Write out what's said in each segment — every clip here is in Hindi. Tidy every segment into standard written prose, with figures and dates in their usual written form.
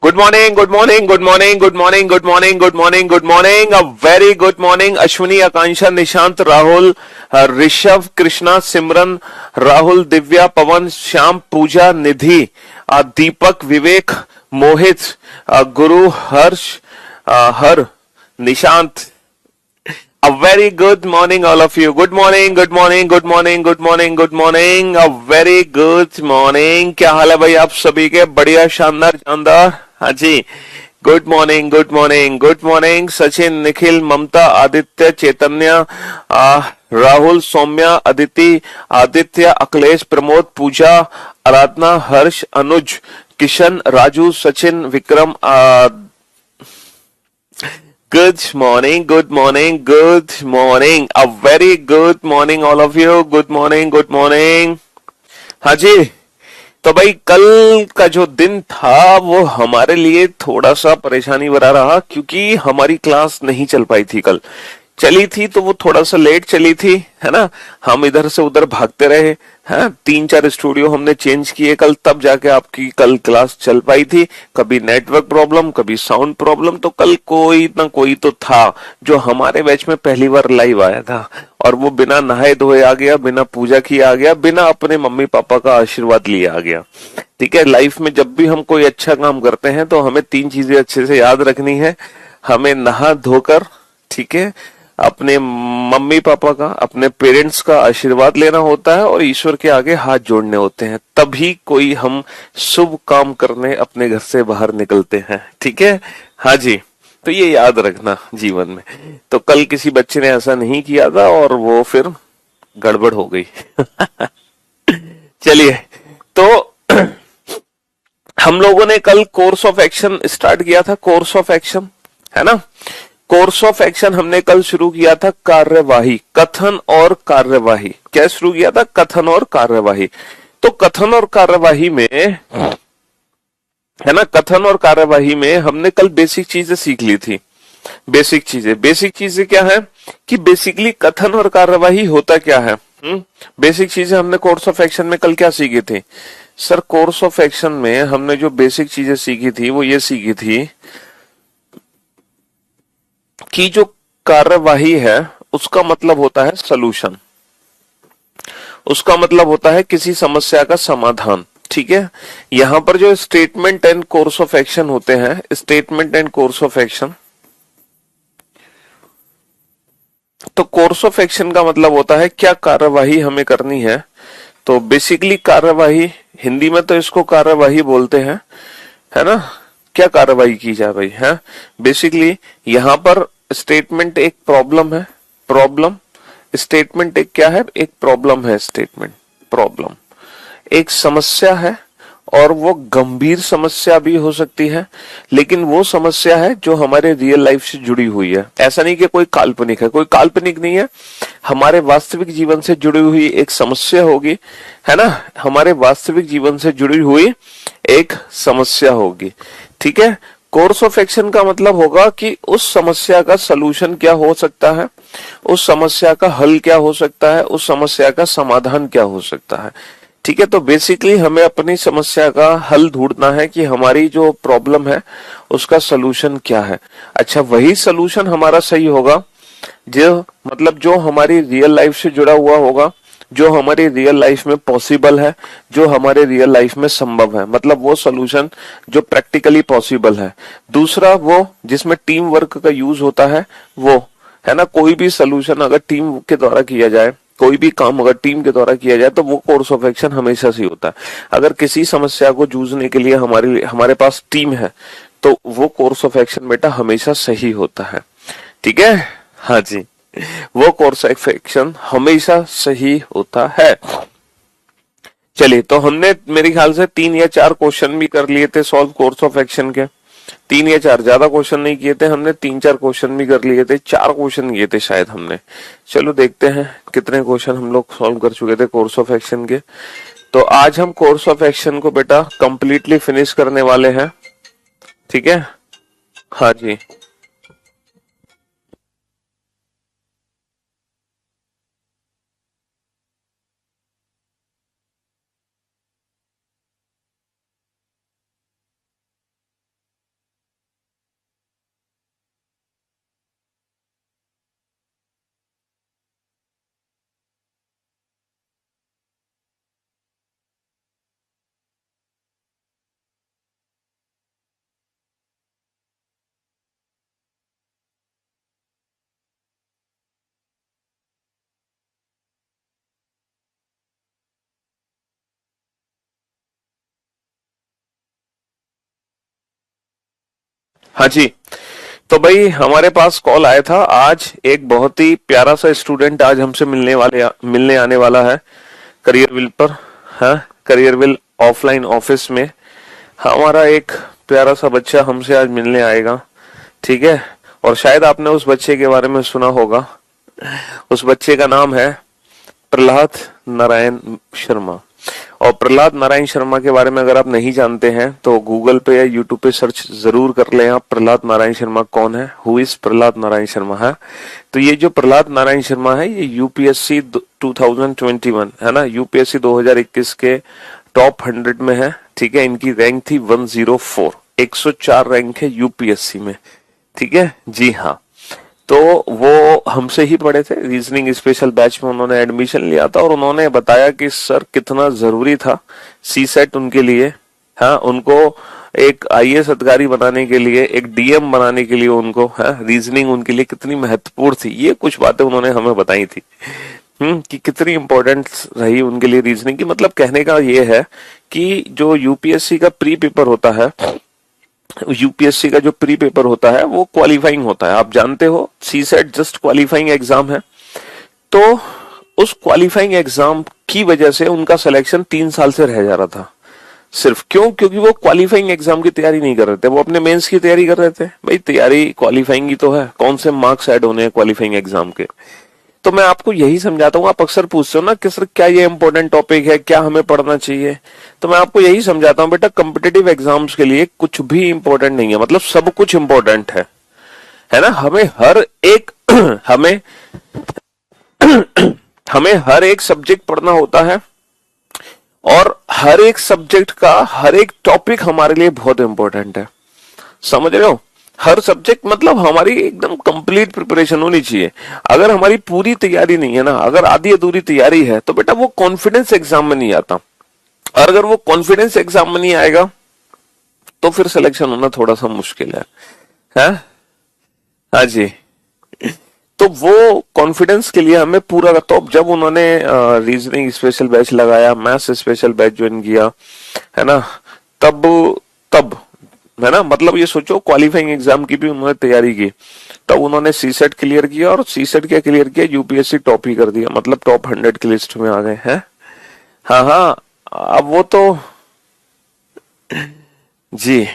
Good morning, good morning, good morning, good morning, good morning, good morning, good morning, a very good morning. Ashwini, Akanksha, Nishant, Rahul, Rishabh, Krishna, Simran, Rahul, Divya, Pawan, Shyam, Pooja, Nidhi, Deepak, Vivek, Mohit, Guru, Harsh, her, Nishant. A very good morning, all of you. Good morning, good morning, good morning, good morning, good morning. A very good morning. क्या हाल है भाई आप सभी के? बढ़िया, शानदार, शानदार। हाँ जी। Good morning, good morning, good morning. Sachin, Nikhil, Mamata, Aditya, Chaitanya, Rahul, Saumya, Aditi, Aditya, Akhilesh, Pramod, Pooja, Aradhana, Harsh, Anuj, Kishan, Raju, Sachin, Vikram, good morning, good morning, good morning. A very good morning, all of you. Good morning, good morning. हाँ जी। तो भाई कल का जो दिन था वो हमारे लिए थोड़ा सा परेशानी भरा रहा क्योंकि हमारी क्लास नहीं चल पाई थी कल। चली थी तो वो थोड़ा सा लेट चली थी, है ना। हम इधर से उधर भागते रहे हैं, 3-4 स्टूडियो हमने चेंज किए कल, तब जाके आपकी कल क्लास चल पाई थी। कभी नेटवर्क प्रॉब्लम, कभी साउंड प्रॉब्लम, तो कल कोई ना कोई तो था जो हमारे बैच में पहली बार लाइव आया था और वो बिना नहाए धोए आ गया, बिना पूजा किए आ गया, बिना अपने मम्मी पापा का आशीर्वाद लिए आ गया। ठीक है, लाइफ में जब भी हम कोई अच्छा काम करते हैं तो हमें 3 चीजें अच्छे से याद रखनी है। हमें नहा धोकर, ठीक है, अपने मम्मी पापा का, अपने पेरेंट्स का आशीर्वाद लेना होता है और ईश्वर के आगे हाथ जोड़ने होते हैं, तभी कोई हम शुभ काम करने अपने घर से बाहर निकलते हैं। ठीक है, हाँ जी। तो ये याद रखना जीवन में। तो कल किसी बच्चे ने ऐसा नहीं किया था और वो फिर गड़बड़ हो गई। चलिए, तो हम लोगों ने कल कोर्स ऑफ एक्शन स्टार्ट किया था। कोर्स ऑफ एक्शन, है ना। कोर्स ऑफ एक्शन हमने कल शुरू किया था कार्यवाही, कथन और कार्यवाही। क्या शुरू किया था? कथन और कार्यवाही। तो कथन और कार्यवाही में, है ना, कथन और कार्यवाही में हमने कल बेसिक चीजें सीख ली थी। बेसिक चीजें क्या है कि बेसिकली कथन और कार्यवाही होता क्या है। बेसिक चीजें हमने कोर्स ऑफ एक्शन में कल क्या सीखी थी? सर, कोर्स ऑफ एक्शन में हमने जो बेसिक चीजें सीखी थी वो ये सीखी थी कि जो कार्यवाही है उसका मतलब होता है सलूशन, उसका मतलब होता है किसी समस्या का समाधान। ठीक है, यहां पर जो statement and course of action होते हैं, statement and course of action, तो कोर्स ऑफ एक्शन का मतलब होता है क्या कार्यवाही हमें करनी है। तो बेसिकली कार्यवाही, हिंदी में तो इसको कार्यवाही बोलते हैं, है ना। क्या कार्यवाही की जाए भाई, है बेसिकली यहां पर स्टेटमेंट एक प्रॉब्लम है, प्रॉब्लम। स्टेटमेंट एक क्या है? एक प्रॉब्लम है। स्टेटमेंट प्रॉब्लम एक समस्या है और वो गंभीर समस्या भी हो सकती है, लेकिन वो समस्या है जो हमारे रियल लाइफ से जुड़ी हुई है। ऐसा नहीं कि कोई काल्पनिक है, कोई काल्पनिक नहीं है, हमारे वास्तविक जीवन से जुड़ी हुई एक समस्या होगी, है ना। हमारे वास्तविक जीवन से जुड़ी हुई एक समस्या होगी। ठीक है, कोर्स ऑफ एक्शन का मतलब होगा कि उस समस्या का सलूशन क्या हो सकता है, उस समस्या का हल क्या हो सकता है, उस समस्या का समाधान क्या हो सकता है। ठीक है, तो बेसिकली हमें अपनी समस्या का हल ढूंढना है कि हमारी जो प्रॉब्लम है उसका सलूशन क्या है। अच्छा, वही सलूशन हमारा सही होगा जो, मतलब जो हमारी रियल लाइफ से जुड़ा हुआ होगा, जो हमारी रियल लाइफ में पॉसिबल है, जो हमारे रियल लाइफ में संभव है, मतलब वो सॉल्यूशन जो प्रैक्टिकली पॉसिबल है। दूसरा, वो जिसमें टीम वर्क का यूज होता है, वो, है ना। कोई भी सॉल्यूशन अगर टीम के द्वारा किया जाए, कोई भी काम अगर टीम के द्वारा किया जाए तो वो कोर्स ऑफ एक्शन हमेशा से होता है। अगर किसी समस्या को जूझने के लिए हमारे पास टीम है तो वो कोर्स ऑफ एक्शन बेटा हमेशा सही होता है। ठीक है, हाँ जी, वो कोर्स ऑफ एक्शन हमेशा सही होता है। चलिए, तो हमने मेरे ख्याल से 3 या 4 क्वेश्चन भी कर लिए थे सॉल्व कोर्स ऑफ एक्शन के। 3 या 4, ज्यादा क्वेश्चन नहीं किए थे हमने, 3-4 क्वेश्चन भी कर लिए थे, 4 क्वेश्चन किए थे शायद हमने। चलो देखते हैं कितने क्वेश्चन हम लोग सॉल्व कर चुके थे कोर्स ऑफ एक्शन के। तो आज हम कोर्स ऑफ एक्शन को बेटा कंप्लीटली फिनिश करने वाले हैं। ठीक है, हाँ जी। हाँ जी। तो भाई हमारे पास कॉल आया था आज, एक बहुत ही प्यारा सा स्टूडेंट आज हमसे मिलने आने वाला है करियर विल पर। हाँ, करियर विल ऑफलाइन ऑफिस में हमारा एक प्यारा सा बच्चा हमसे आज मिलने आएगा। ठीक है। और शायद आपने उस बच्चे के बारे में सुना होगा। उस बच्चे का नाम है प्रहलाद नारायण शर्मा। और प्रहलाद नारायण शर्मा के बारे में अगर आप नहीं जानते हैं तो गूगल पे या यूट्यूब पे सर्च जरूर कर लें आप, प्रहलाद नारायण शर्मा कौन है, हु इज प्रहलाद नारायण शर्मा है। तो ये जो प्रहलाद नारायण शर्मा है ये यूपीएससी 2021 है ना, यूपीएससी 2021 के टॉप 100 में है। ठीक है। इनकी रैंक थी 104, 104 रैंक है यूपीएससी में। ठीक है जी हाँ। तो वो हमसे ही पढ़े थे, रीजनिंग स्पेशल बैच में उन्होंने एडमिशन लिया था और उन्होंने बताया कि सर कितना जरूरी था सी सेट उनके लिए। हाँ, उनको एक आईएएस अधिकारी बनाने के लिए, एक डीएम बनाने के लिए उनको रीजनिंग उनके लिए कितनी महत्वपूर्ण थी, ये कुछ बातें उन्होंने हमें बताई थी। कि कितनी इंपॉर्टेंट रही उनके लिए रीजनिंग की। मतलब कहने का ये है कि जो यूपीएससी का प्री पेपर होता है, यूपीएससी का जो प्री पेपर होता है वो क्वालिफाइंग होता है, आप जानते हो। सी सेट जस्ट क्वालिफाइंग एग्जाम है। तो उस क्वालिफाइंग एग्जाम की वजह से उनका सिलेक्शन 3 साल से रह जा रहा था। सिर्फ क्यों? क्योंकि वो क्वालिफाइंग एग्जाम की तैयारी नहीं कर रहे थे, वो अपने मेंस की तैयारी कर रहे थे। भाई तैयारी क्वालिफाइंग की तो है, कौन से मार्क्स ऐड होने हैं क्वालिफाइंग एग्जाम के। तो मैं आपको यही समझाता हूँ, आप अक्सर पूछते हो ना कि सर क्या ये इंपॉर्टेंट टॉपिक है, क्या हमें पढ़ना चाहिए। तो मैं आपको यही समझाता हूँ बेटा, कॉम्पिटिटिव एग्जाम्स के लिए कुछ भी इंपॉर्टेंट नहीं है, मतलब सब कुछ इंपॉर्टेंट है ना। हमें हर एक हमें हमें हर एक सब्जेक्ट पढ़ना होता है और हर एक सब्जेक्ट का हर एक टॉपिक हमारे लिए बहुत इंपॉर्टेंट है, समझ रहे हो। हर सब्जेक्ट मतलब हमारी एकदम कंप्लीट प्रिपरेशन होनी चाहिए। अगर हमारी पूरी तैयारी नहीं है ना, अगर आधी अधूरी तैयारी है तो बेटा वो कॉन्फिडेंस एग्जाम में नहीं आता। और अगर वो कॉन्फिडेंस एग्जाम में नहीं आएगा तो फिर सिलेक्शन होना थोड़ा सा मुश्किल है? हाँ जी। तो वो कॉन्फिडेंस के लिए हमें पूरा, तो जब उन्होंने रीजनिंग स्पेशल बैच लगाया, मैथ्स स्पेशल बैच ज्वाइन किया, है ना, तब तब है ना, मतलब ये सोचो क्वालिफाइंग एग्जाम की भी उन्होंने तैयारी की, तब उन्होंने सी सेट क्लियर किया और सी सेट क्या क्लियर किया, यूपीएससी टॉप ही कर दिया, मतलब टॉप 100 की लिस्ट में आ गए हैं। हाँ हाँ। अब वो तो जी,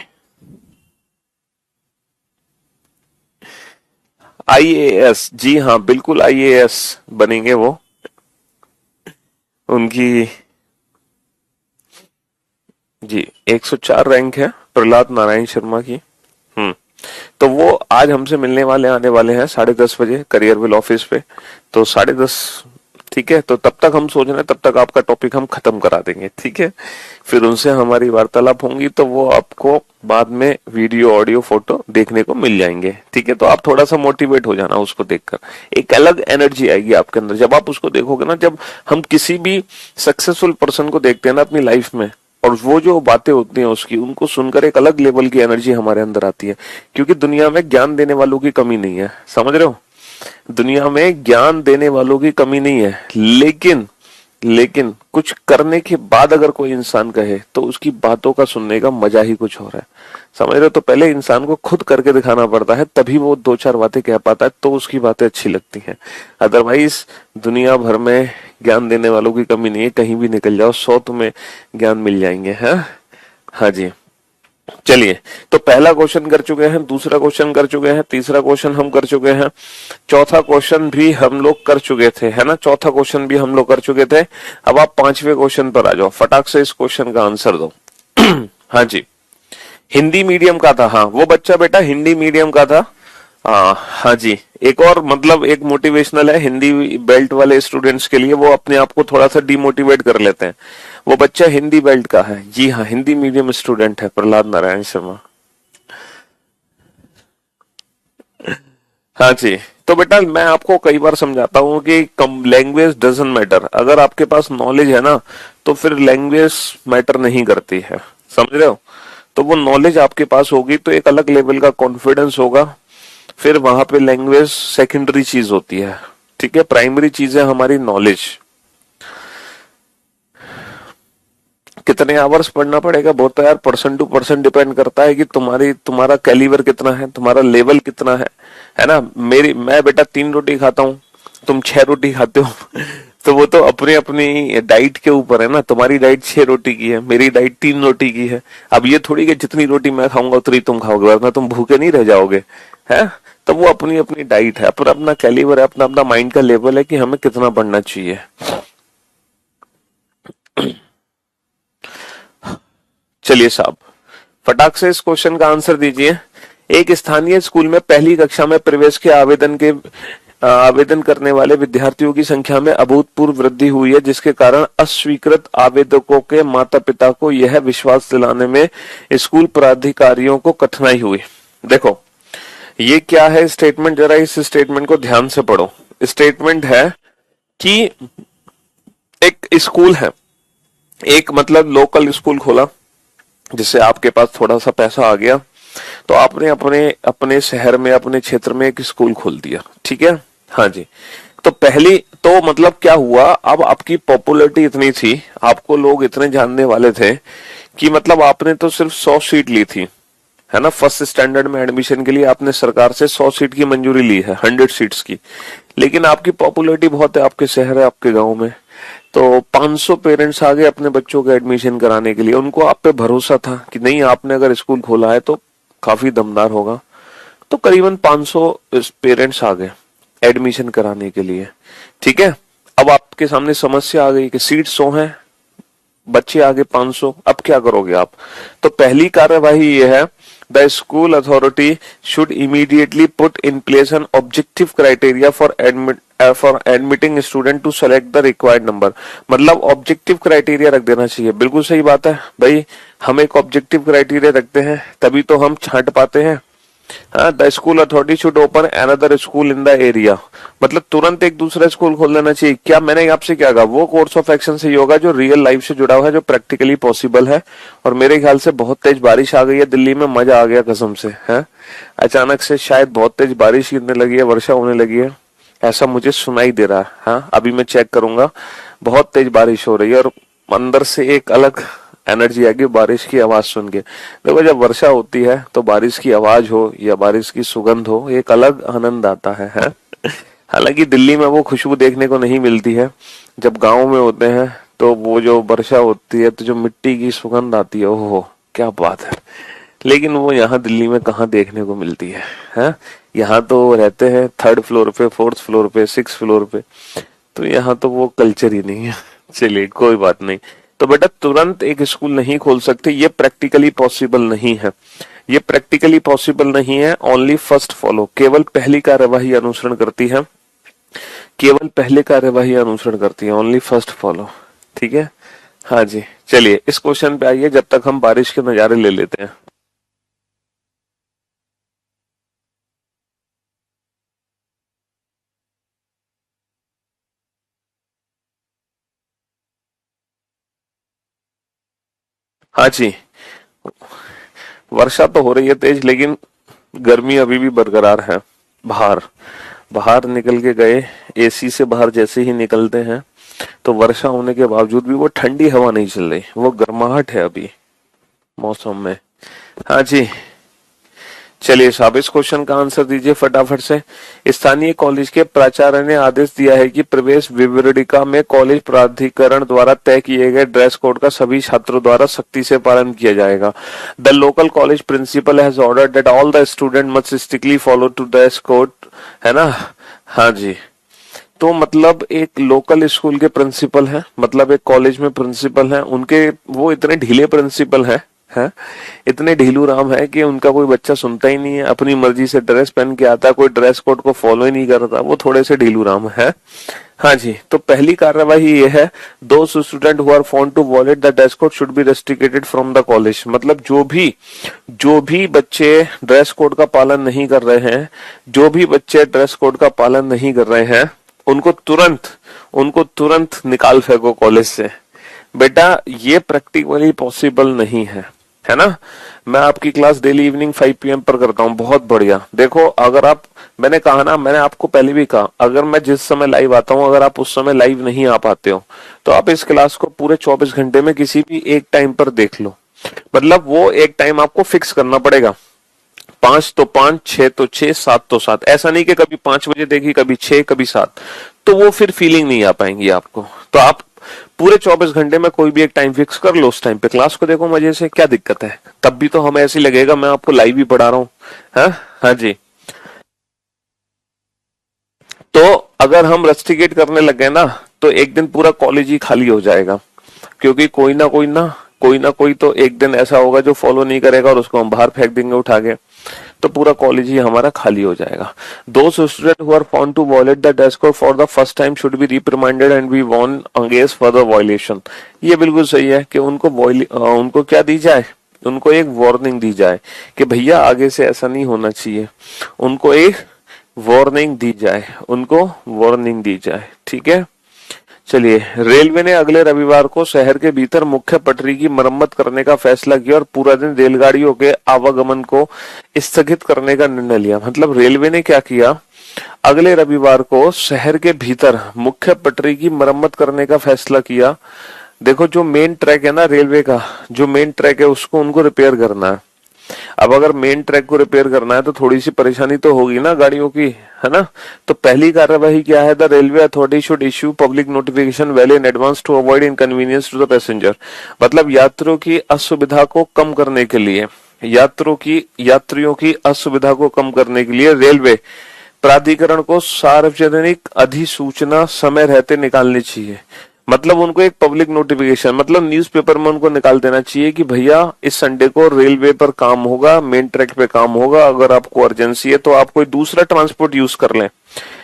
आईएएस, जी हाँ बिल्कुल आईएएस बनेंगे वो। उनकी जी 104 रैंक है प्रहलाद नारायण शर्मा की। हम्म। तो वो आज हमसे मिलने वाले आने वाले हैं 10:30 बजे करियर विल ऑफिस पे। तो 10:30, ठीक है। तो तब तक हम सोच रहे हैं, तब तक आपका टॉपिक हम खत्म करा देंगे, ठीक है। फिर उनसे हमारी वार्तालाप होंगी तो वो आपको बाद में वीडियो ऑडियो फोटो देखने को मिल जाएंगे, ठीक है। तो आप थोड़ा सा मोटिवेट हो जाना उसको देखकर, एक अलग एनर्जी आएगी आपके अंदर जब आप उसको देखोगे ना। जब हम किसी भी सक्सेसफुल पर्सन को देखते हैं ना अपनी लाइफ में, और वो जो बातें होती हैं उसकी, उनको सुनकर एक अलग लेवल की एनर्जी हमारे अंदर आती है। क्योंकि दुनिया में ज्ञान देने वालों की कमी नहीं है, समझ रहे हो। दुनिया में ज्ञान देने वालों की कमी नहीं है, लेकिन लेकिन कुछ करने के बाद अगर कोई इंसान कहे तो उसकी बातों का सुनने का मजा ही कुछ हो रहा है, समझ रहे हो। तो पहले इंसान को खुद करके दिखाना पड़ता है, तभी वो 2-4 बातें कह पाता है, तो उसकी बातें अच्छी लगती हैं। अदरवाइज दुनिया भर में ज्ञान देने वालों की कमी नहीं है, कहीं भी निकल जाओ 100 तुम्हें ज्ञान मिल जाएंगे, है। हाँ जी। चलिए, तो पहला क्वेश्चन कर चुके हैं, दूसरा क्वेश्चन कर चुके हैं, तीसरा क्वेश्चन हम कर चुके हैं, चौथा क्वेश्चन भी हम लोग कर चुके थे, है ना। चौथा क्वेश्चन भी हम लोग कर चुके थे। अब आप 5वें क्वेश्चन पर आ जाओ, फटाक से इस क्वेश्चन का आंसर दो। हाँ जी। हिंदी मीडियम का था, हाँ वो बच्चा बेटा हिंदी मीडियम का था। हाँ जी। एक और मतलब एक मोटिवेशनल है हिंदी बेल्ट वाले स्टूडेंट्स के लिए, वो अपने आप को थोड़ा सा डिमोटिवेट कर लेते हैं। वो बच्चा हिंदी बेल्ट का है, जी हाँ, हिंदी मीडियम स्टूडेंट है प्रहलाद नारायण शर्मा। हाँ जी। तो बेटा मैं आपको कई बार समझाता हूँ कि कम लैंग्वेज डजंट मैटर, अगर आपके पास नॉलेज है ना तो फिर लैंग्वेज मैटर नहीं करती है, समझ रहे हो। तो वो नॉलेज आपके पास होगी तो एक अलग लेवल का कॉन्फिडेंस होगा, फिर वहां पे लैंग्वेज सेकेंडरी चीज होती है, ठीक है। प्राइमरी चीज है हमारी नॉलेज। कितने आवर्स पढ़ना पड़ेगा वो तो यार पर्सन टू पर्सन डिपेंड करता है कि तुम्हारा कैलिबर कितना है, तुम्हारा लेवल कितना है ना। मैं बेटा 3 रोटी खाता हूँ, तुम 6 रोटी खाते हो तो वो तो अपनी अपनी डाइट के ऊपर है ना। तुम्हारी डाइट 6 रोटी की है, मेरी डाइट 3 रोटी की है। अब ये थोड़ी कि जितनी रोटी मैं खाऊंगा उतनी तुम खाओगे, वरना तुम भूखे नहीं रह जाओगे, है। तो वो अपनी अपनी डाइट है, अपना अपना कैलिबर है, अपना अपना माइंड का लेवल है कि हमें कितना पढ़ना चाहिए। चलिए साहब, फटाक से इस क्वेश्चन का आंसर दीजिए। एक स्थानीय स्कूल में पहली कक्षा में प्रवेश के आवेदन करने वाले विद्यार्थियों की संख्या में अभूतपूर्व वृद्धि हुई है, जिसके कारण अस्वीकृत आवेदकों के माता पिता को यह विश्वास दिलाने में स्कूल प्राधिकारियों को कठिनाई हुई। देखो ये क्या है स्टेटमेंट, जरा इस स्टेटमेंट को ध्यान से पढ़ो। स्टेटमेंट है कि एक स्कूल है, एक मतलब लोकल स्कूल खोला, जिससे आपके पास थोड़ा सा पैसा आ गया, तो आपने अपने अपने शहर में, अपने क्षेत्र में एक स्कूल खोल दिया, ठीक है। हाँ जी। तो पहली तो मतलब क्या हुआ, अब आपकी पॉपुलैरिटी इतनी थी, आपको लोग इतने जानने वाले थे कि मतलब आपने तो सिर्फ 100 सीट ली थी, है ना। फर्स्ट स्टैंडर्ड में एडमिशन के लिए आपने सरकार से 100 सीट की मंजूरी ली है, 100 सीट्स की। लेकिन आपकी पॉपुलैरिटी बहुत है, आपके शहर है, आपके गांव में, तो 500 पेरेंट्स आ गए अपने बच्चों का एडमिशन कराने के लिए। उनको आप पे भरोसा था कि नहीं, आपने अगर स्कूल खोला है तो काफी दमदार होगा। तो करीबन 500 पेरेंट्स आ गए एडमिशन कराने के लिए, ठीक है। अब आपके सामने समस्या आ गई कि सीट 100 है, बच्चे आगे 500, अब क्या करोगे आप। तो पहली कार्यवाही यह है, the school authority should immediately put in place an objective criteria for admitting student to select the required number. मतलब ऑब्जेक्टिव क्राइटेरिया रख देना चाहिए। बिल्कुल सही बात है भाई, हम एक ऑब्जेक्टिव क्राइटेरिया रखते हैं तभी तो हम छांट पाते हैं। The school authority should open another school in the area, मतलब तुरंत एक दूसरा स्कूल खोल देना चाहिए। क्या मैंने आपसे क्या कहा, वो कोर्स ऑफ एक्शन से होगा जो रियल लाइफ से जुड़ा हुआ है, जो प्रैक्टिकली पॉसिबल है। और मेरे ख्याल से बहुत तेज बारिश आ गई है दिल्ली में, मजा आ गया कसम से, है। अचानक से शायद बहुत तेज बारिश गिरने लगी है, वर्षा होने लगी है, ऐसा मुझे सुनाई दे रहा है। हाँ, अभी मैं चेक करूंगा, बहुत तेज बारिश हो रही है और अंदर से एक अलग एनर्जी आ गई बारिश की आवाज सुन के। देखो जब वर्षा होती है तो बारिश की आवाज हो या बारिश की सुगंध हो, एक अलग आनंद आता है। हालांकि दिल्ली में वो खुशबू देखने को नहीं मिलती है। जब गांव में होते हैं तो वो जो वर्षा होती है तो जो मिट्टी की सुगंध आती है, ओहो क्या बात है। लेकिन वो यहाँ दिल्ली में कहाँ देखने को मिलती है। यहाँ तो रहते हैं 3rd फ्लोर पे, 4th फ्लोर पे, 6th फ्लोर पे, तो यहाँ तो वो कल्चर ही नहीं है। चलिए कोई बात नहीं। तो बेटा तुरंत एक स्कूल नहीं खोल सकते, ये प्रैक्टिकली पॉसिबल नहीं है, ये प्रैक्टिकली पॉसिबल नहीं है। ओनली फर्स्ट फॉलो, केवल पहली कार्यवाही अनुसरण करती है, केवल पहले कार्यवाही अनुसरण करती है, ओनली फर्स्ट फॉलो, ठीक है। हाँ जी, चलिए इस क्वेश्चन पे आइए, जब तक हम बारिश के नजारे ले लेते हैं। हाँ जी, वर्षा तो हो रही है तेज, लेकिन गर्मी अभी भी बरकरार है। बाहर बाहर निकल के गए, एसी से बाहर जैसे ही निकलते हैं तो वर्षा होने के बावजूद भी वो ठंडी हवा नहीं चल रही, वो गर्माहट है अभी मौसम में। हाँ जी, चलिए साहब इस क्वेश्चन का आंसर दीजिए फटाफट से। स्थानीय कॉलेज के प्राचार्य ने आदेश दिया है कि प्रवेश विवरणिका में कॉलेज प्राधिकरण द्वारा तय किए गए ड्रेस कोड का सभी छात्रों द्वारा सख्ती से पालन किया जाएगा। The local college principal has ordered that all the student must strictly follow to dress code, है ना। हाँ जी, तो मतलब एक लोकल स्कूल के प्रिंसिपल हैं, मतलब एक कॉलेज में प्रिंसिपल हैं, उनके वो इतने ढीले प्रिंसिपल हैं, इतने ढीलू राम है कि उनका कोई बच्चा सुनता ही नहीं है, अपनी मर्जी से ड्रेस पहन के आता है, कोई ड्रेस कोड को फॉलो ही नहीं करता, वो थोड़े से ढीलू राम है। हाँ जी, तो पहली कार्यवाही ये है, those student who are found to violate the dress code should be restricted from the college. मतलब जो भी बच्चे ड्रेस कोड का पालन नहीं कर रहे हैं, जो भी बच्चे ड्रेस कोड का पालन नहीं कर रहे हैं, उनको तुरंत निकाल फेंको कॉलेज से। बेटा ये प्रैक्टिकली पॉसिबल नहीं है, है ना। मैं आपकी क्लास डेली इवनिंग 5 PM पर करता हूँ, बहुत बढ़िया। देखो अगर आप, मैंने कहा ना, मैंने आपको पहले भी कहा, अगर मैं जिस समय लाइव आता हूँ अगर आप उस समय लाइव नहीं आ पाते हो तो आप इस क्लास को पूरे 24 घंटे में किसी भी एक टाइम पर देख लो। मतलब वो एक टाइम आपको फिक्स करना पड़ेगा, 5 तो 5, 6 तो 6, 7 तो 7। ऐसा नहीं कि कभी 5 बजे देखी, कभी 6, कभी 7, तो वो फिर फीलिंग नहीं आ पाएंगी आपको। तो आप पूरे 24 घंटे में कोई भी एक टाइम फिक्स कर लो, उस टाइम पे क्लास को देखो मजे से, क्या दिक्कत है। तब भी तो हमें ऐसे लगेगा मैं आपको लाइव ही पढ़ा रहा हूँ। हाँ हाँ जी। तो अगर हम रस्टिकेट करने लग गए ना तो एक दिन पूरा कॉलेज ही खाली हो जाएगा, क्योंकि कोई ना कोई तो एक दिन ऐसा होगा जो फॉलो नहीं करेगा और उसको हम बाहर फेंक देंगे उठा के, तो पूरा कॉलेज ही हमारा खाली हो जाएगा। दोस्त student who are found to violate the dress code for the first time should be reprimanded and be warned against further violation. ये बिल्कुल सही है कि उनको क्या दी जाए, उनको एक वार्निंग दी जाए कि भैया आगे से ऐसा नहीं होना चाहिए। उनको एक वार्निंग दी जाए, उनको वार्निंग दी जाए, ठीक है। चलिए, रेलवे ने अगले रविवार को शहर के भीतर मुख्य पटरी की मरम्मत करने का फैसला किया और पूरा दिन रेलगाड़ियों के आवागमन को स्थगित करने का निर्णय लिया। मतलब रेलवे ने क्या किया, अगले रविवार को शहर के भीतर मुख्य पटरी की मरम्मत करने का फैसला किया। देखो जो मेन ट्रैक है ना रेलवे का, जो मेन ट्रैक है उसको उनको रिपेयर करना है। अब अगर मेन ट्रैक को रिपेयर करना है तो थोड़ी सी परेशानी तो होगी ना गाड़ियों की, है ना। तो पहली कार्यवाही क्या है, the railway authority should issue public notification well in advance to avoid inconvenience to the passenger. मतलब यात्रियों की असुविधा को कम करने के लिए, यात्रियों की असुविधा को कम करने के लिए रेलवे प्राधिकरण को सार्वजनिक अधिसूचना समय रहते निकालनी चाहिए। मतलब उनको एक पब्लिक नोटिफिकेशन, मतलब न्यूज़पेपर में उनको निकाल देना चाहिए कि भैया इस संडे को रेलवे पर काम होगा, मेन ट्रैक पे काम होगा, अगर आपको अर्जेंसी है तो आप कोई दूसरा ट्रांसपोर्ट यूज कर लें,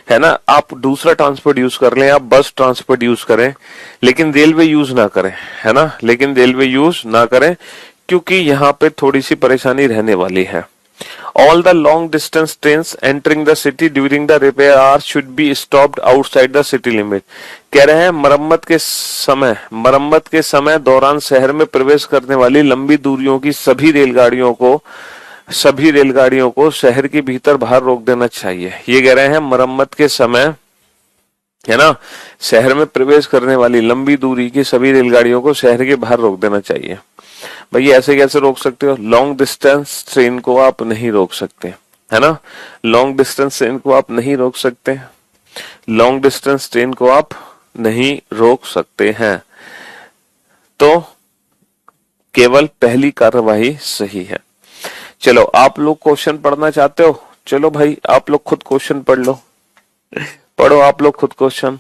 है ना। आप दूसरा ट्रांसपोर्ट यूज कर लें, आप बस ट्रांसपोर्ट यूज करें, लेकिन रेलवे यूज ना करें, है ना, लेकिन रेलवे यूज ना करें, क्योंकि यहाँ पे थोड़ी सी परेशानी रहने वाली है। All the long distance trains entering the city during the repair hours should be stopped outside the city limit। कह रहे हैं मरम्मत के समय दौरान शहर में प्रवेश करने वाली लंबी दूरियों की सभी रेलगाड़ियों को शहर के भीतर बाहर रोक देना चाहिए। ये कह रहे हैं मरम्मत के समय, है ना, शहर में प्रवेश करने वाली लंबी दूरी की सभी रेलगाड़ियों को शहर के बाहर रोक देना चाहिए। भाई ऐसे कैसे रोक सकते हो, लॉन्ग डिस्टेंस ट्रेन को आप नहीं रोक सकते, है ना। लॉन्ग डिस्टेंस ट्रेन को आप नहीं रोक सकते, लॉन्ग डिस्टेंस ट्रेन को आप नहीं रोक सकते हैं। तो केवल पहली कार्यवाही सही है। चलो आप लोग क्वेश्चन पढ़ना चाहते हो, चलो भाई आप लोग खुद क्वेश्चन पढ़ लो, पढ़ो आप लोग खुद क्वेश्चन।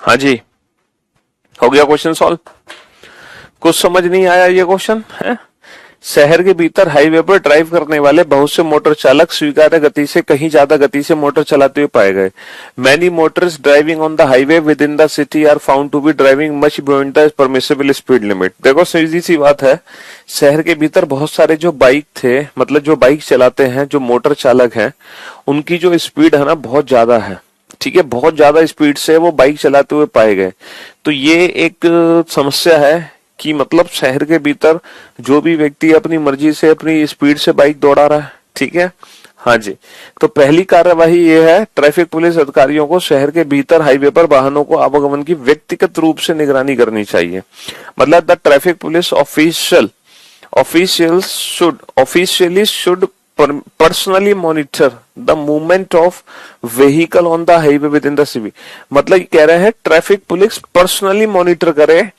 हाँ जी, हो गया क्वेश्चन सॉल्व। कुछ समझ नहीं आया ये क्वेश्चन है, शहर के भीतर हाईवे पर ड्राइव करने वाले बहुत से मोटर चालक स्वीकार्य गति से कहीं ज्यादा गति से मोटर चलाते हुए पाए गए। Many motors driving on the highway within the city are found to be driving much beyond the permissible speed limit. देखो सीधी सी बात है, शहर के भीतर बहुत सारे जो बाइक थे, मतलब जो बाइक चलाते हैं, जो मोटर चालक हैं, उनकी जो स्पीड है ना बहुत ज्यादा है। ठीक है, बहुत ज्यादा स्पीड से वो बाइक चलाते हुए पाए गए। तो ये एक समस्या है कि मतलब शहर के भीतर जो भी व्यक्ति अपनी मर्जी से अपनी स्पीड से बाइक दौड़ा रहा है। ठीक है, हाँ जी। तो पहली कार्यवाही ये है, ट्रैफिक पुलिस अधिकारियों को शहर के भीतर हाईवे पर वाहनों को आवागमन की व्यक्तिगत रूप से निगरानी करनी चाहिए। मतलब the traffic police officially should personally monitor the movement of vehicle on the highway within the city। मतलब कह रहे हैं ट्रैफिक पुलिस पर्सनली मॉनिटर करे,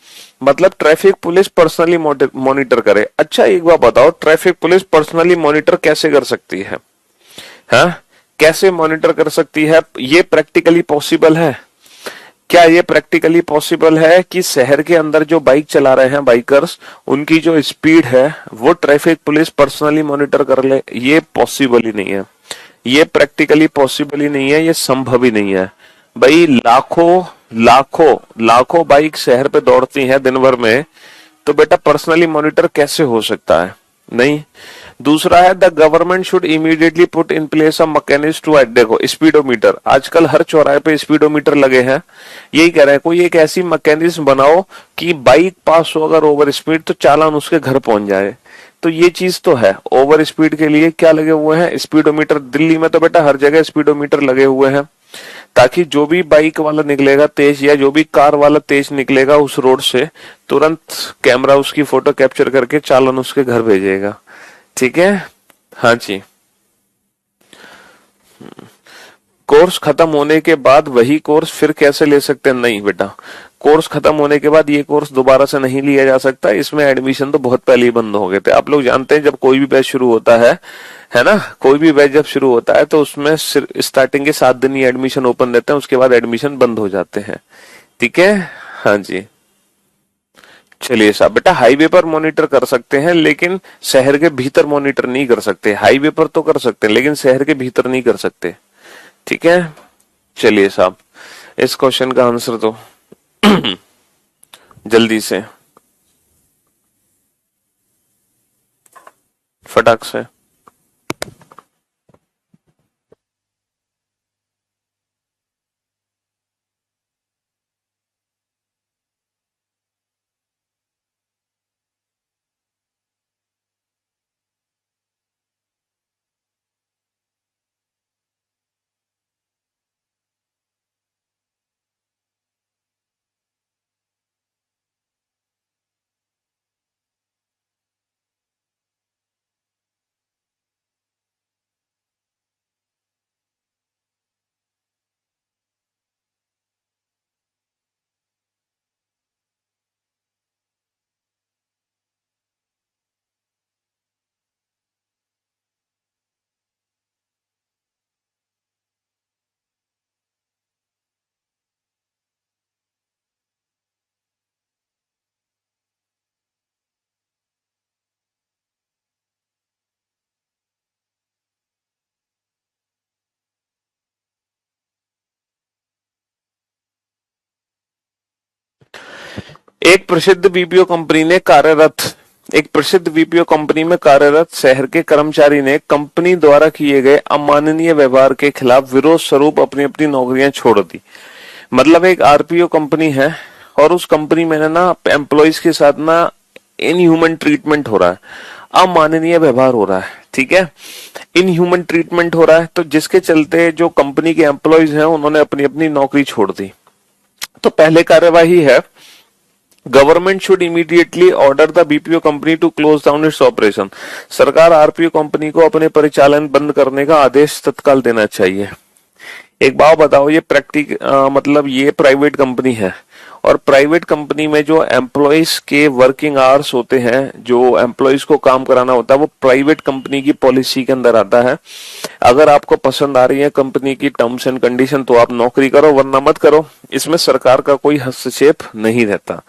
मतलब ट्रैफिक पुलिस पर्सनली मॉनिटर करे। अच्छा एक बात बताओ, ट्रैफिक पुलिस पर्सनली मॉनिटर कैसे कर सकती है? हाँ, कैसे मॉनिटर कर सकती है? ये प्रैक्टिकली पॉसिबल है क्या? ये प्रैक्टिकली पॉसिबल है कि शहर के अंदर जो बाइक चला रहे हैं बाइकर्स, उनकी जो स्पीड है वो ट्रैफिक पुलिस पर्सनली मॉनिटर कर ले? ये पॉसिबल ही नहीं है, ये प्रैक्टिकली पॉसिबल ही नहीं है, ये संभव ही नहीं है। भाई लाखों लाखों लाखों बाइक शहर पे दौड़ती हैं दिन भर में, तो बेटा पर्सनली मॉनिटर कैसे हो सकता है? नहीं। दूसरा है, the government should immediately put in place a mechanism to, देखो स्पीडोमीटर, आजकल हर चौराहे पे स्पीडोमीटर लगे हैं। यही कह रहे हैं, कोई एक ऐसी मैकेनिज्म बनाओ कि बाइक पास हो अगर ओवर स्पीड तो चालान उसके घर पहुंच जाए। तो ये चीज तो है। ओवर स्पीड के लिए क्या लगे हुए हैं? स्पीडोमीटर। दिल्ली में तो बेटा हर जगह स्पीडोमीटर लगे हुए हैं, ताकि जो भी बाइक वाला निकलेगा तेज या जो भी कार वाला तेज निकलेगा उस रोड से, तुरंत कैमरा उसकी फोटो कैप्चर करके चालान उसके घर भेजेगा। ठीक है, हाँ जी। कोर्स खत्म होने के बाद वही कोर्स फिर कैसे ले सकते हैं? नहीं बेटा, कोर्स खत्म होने के बाद ये कोर्स दोबारा से नहीं लिया जा सकता। इसमें एडमिशन तो बहुत पहले ही बंद हो गए थे। आप लोग जानते हैं, जब कोई भी बैच शुरू होता है ना, कोई भी बैच जब शुरू होता है तो उसमें स्टार्टिंग के 7 दिन ही एडमिशन ओपन रहते हैं, उसके बाद एडमिशन बंद हो जाते हैं। ठीक है, हाँ जी। चलिए साहब, बेटा हाईवे पर मॉनिटर कर सकते हैं लेकिन शहर के भीतर मॉनिटर नहीं कर सकते। हाईवे पर तो कर सकते हैं लेकिन शहर के भीतर नहीं कर सकते। ठीक है, चलिए साहब, इस क्वेश्चन का आंसर दो जल्दी से, फटाक से। एक प्रसिद्ध बीपीओ कंपनी में कार्यरत शहर के कर्मचारी ने कंपनी द्वारा किए गए अमानवीय व्यवहार के खिलाफ विरोध स्वरूप अपनी अपनी नौकरियां छोड़ दी। मतलब एक आरपीओ कंपनी है और उस कंपनी में ना एम्प्लॉइज के साथ ना इनह्यूमन ट्रीटमेंट हो रहा है, अमानवीय व्यवहार हो रहा है। ठीक है, इनह्यूमन ट्रीटमेंट हो रहा है, तो जिसके चलते जो कंपनी के एम्प्लॉइज हैं उन्होंने अपनी अपनी नौकरी छोड़ दी। तो पहले कार्यवाही है, government should immediately order the BPO company to close down its operation. सरकार आरपीओ कंपनी को अपने परिचालन बंद करने का आदेश तत्काल देना चाहिए। एक बात बताओ, ये मतलब ये प्राइवेट कंपनी है और प्राइवेट कंपनी में जो एम्प्लॉइज के वर्किंग आवर्स होते हैं, जो एम्प्लॉइज को काम कराना होता है, वो प्राइवेट कंपनी की पॉलिसी के अंदर आता है। अगर आपको पसंद आ रही है कंपनी की टर्म्स एंड कंडीशन तो आप नौकरी करो, वरना मत करो। इसमें सरकार का कोई हस्तक्षेप नहीं रहता।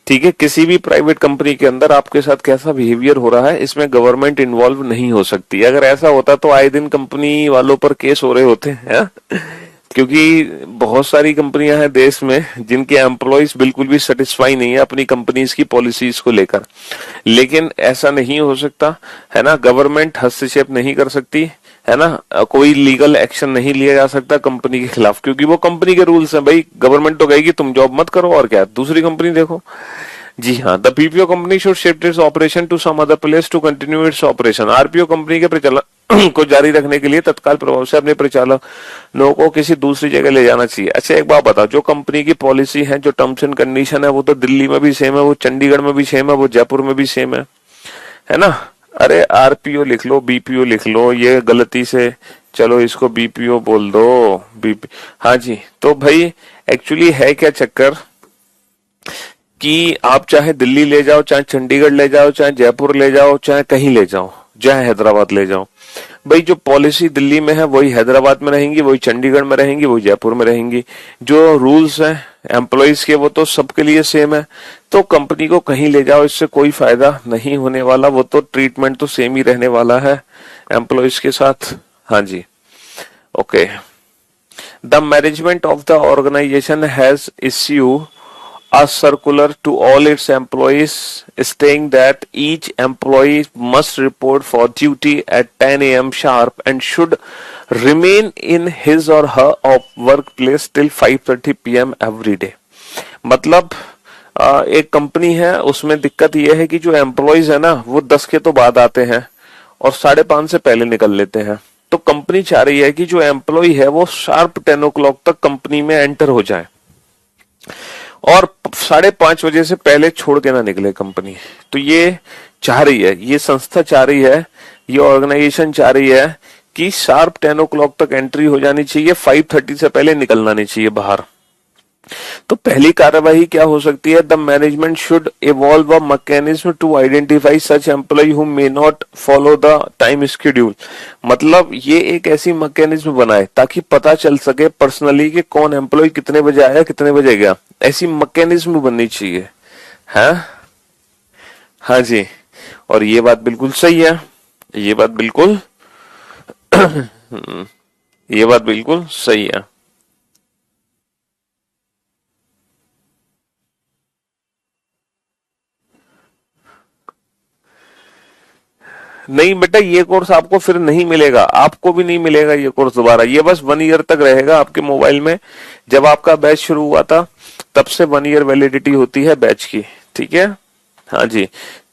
ठीक है, किसी भी प्राइवेट कंपनी के अंदर आपके साथ कैसा बिहेवियर हो रहा है इसमें गवर्नमेंट इन्वॉल्व नहीं हो सकती। अगर ऐसा होता तो आए दिन कंपनी वालों पर केस हो रहे होते हैं, क्योंकि बहुत सारी कंपनियां हैं देश में जिनके एम्प्लॉयज बिल्कुल भी सेटिस्फाई नहीं है अपनी कंपनीज की पॉलिसीज को लेकर। लेकिन ऐसा नहीं हो सकता, है ना, गवर्नमेंट हस्तक्षेप नहीं कर सकती, है ना, कोई लीगल एक्शन नहीं लिया जा सकता कंपनी के खिलाफ, क्योंकि वो कंपनी के रूल्स हैं। भाई गवर्नमेंट तो कहेगी तुम जॉब मत करो और क्या, दूसरी कंपनी देखो। जी हाँ, the PPO company should shift its operation to some other place to continue its operation. RPO company के परिचालन को जारी रखने के लिए तत्काल प्रभाव से अपने परिचालकों को किसी दूसरी जगह ले जाना चाहिए। अच्छा एक बात बताओ, जो कंपनी की पॉलिसी है, जो टर्म्स एंड कंडीशन है, वो तो दिल्ली में भी सेम है, वो चंडीगढ़ में भी सेम है, वो जयपुर में भी सेम है ना। अरे आरपीओ लिख लो, बीपीओ लिख लो, ये गलती से चलो इसको बीपीओ बोल दो, बीपी। हाँ जी, तो भाई एक्चुअली है क्या चक्कर कि आप चाहे दिल्ली ले जाओ, चाहे चंडीगढ़ ले जाओ, चाहे जयपुर ले जाओ, चाहे कहीं ले जाओ, चाहे हैदराबाद ले जाओ, भाई जो पॉलिसी दिल्ली में है वही हैदराबाद में रहेंगी, वही चंडीगढ़ में रहेंगी, वही जयपुर में रहेंगी। जो रूल्स हैं एम्प्लॉयज के वो तो सबके लिए सेम है। तो कंपनी को कहीं ले जाओ, इससे कोई फायदा नहीं होने वाला, वो तो ट्रीटमेंट तो सेम ही रहने वाला है एम्प्लॉयज के साथ। हाँ जी, okay. The management of the organisation has issue a circular to all its employees stating that each employee must report for duty at 10 a.m. sharp and should remain in his or her workplace till 5:30 p.m. every day। मतलब एक कंपनी है, उसमें दिक्कत यह है कि जो एम्प्लॉयज है ना वो 10 के तो बाद आते हैं और 5:30 से पहले निकल लेते हैं। तो कंपनी चाह रही है कि जो एम्प्लॉय है वो शार्प 10 o'clock तक कंपनी में एंटर हो जाए और 5:30 बजे से पहले छोड़ के ना निकले कंपनी। तो ये चाह रही है, ये संस्था चाह रही है, ये ऑर्गेनाइजेशन चाह रही है कि शार्प 10 o'clock तक एंट्री हो जानी चाहिए, 5:30 से पहले निकलना नहीं चाहिए बाहर। तो पहली कार्यवाही क्या हो सकती है? The management should evolve a mechanism to identify such employee who may not follow the time schedule. मतलब ये एक ऐसी मैकेनिज्म बनाए ताकि पता चल सके पर्सनली कि कौन एम्प्लॉय कितने बजे आया, कितने बजे गया। ऐसी मैकेनिज्म बननी चाहिए, है? हाँ जी, और ये बात बिल्कुल सही है, ये बात बिल्कुल ये बात बिल्कुल सही है। नहीं बेटा, ये कोर्स आपको फिर नहीं मिलेगा, आपको भी नहीं मिलेगा ये कोर्स दोबारा। ये बस 1 ईयर तक रहेगा आपके मोबाइल में। जब आपका बैच शुरू हुआ था तब से 1 ईयर वैलिडिटी होती है बैच की, ठीक है? हाँ जी,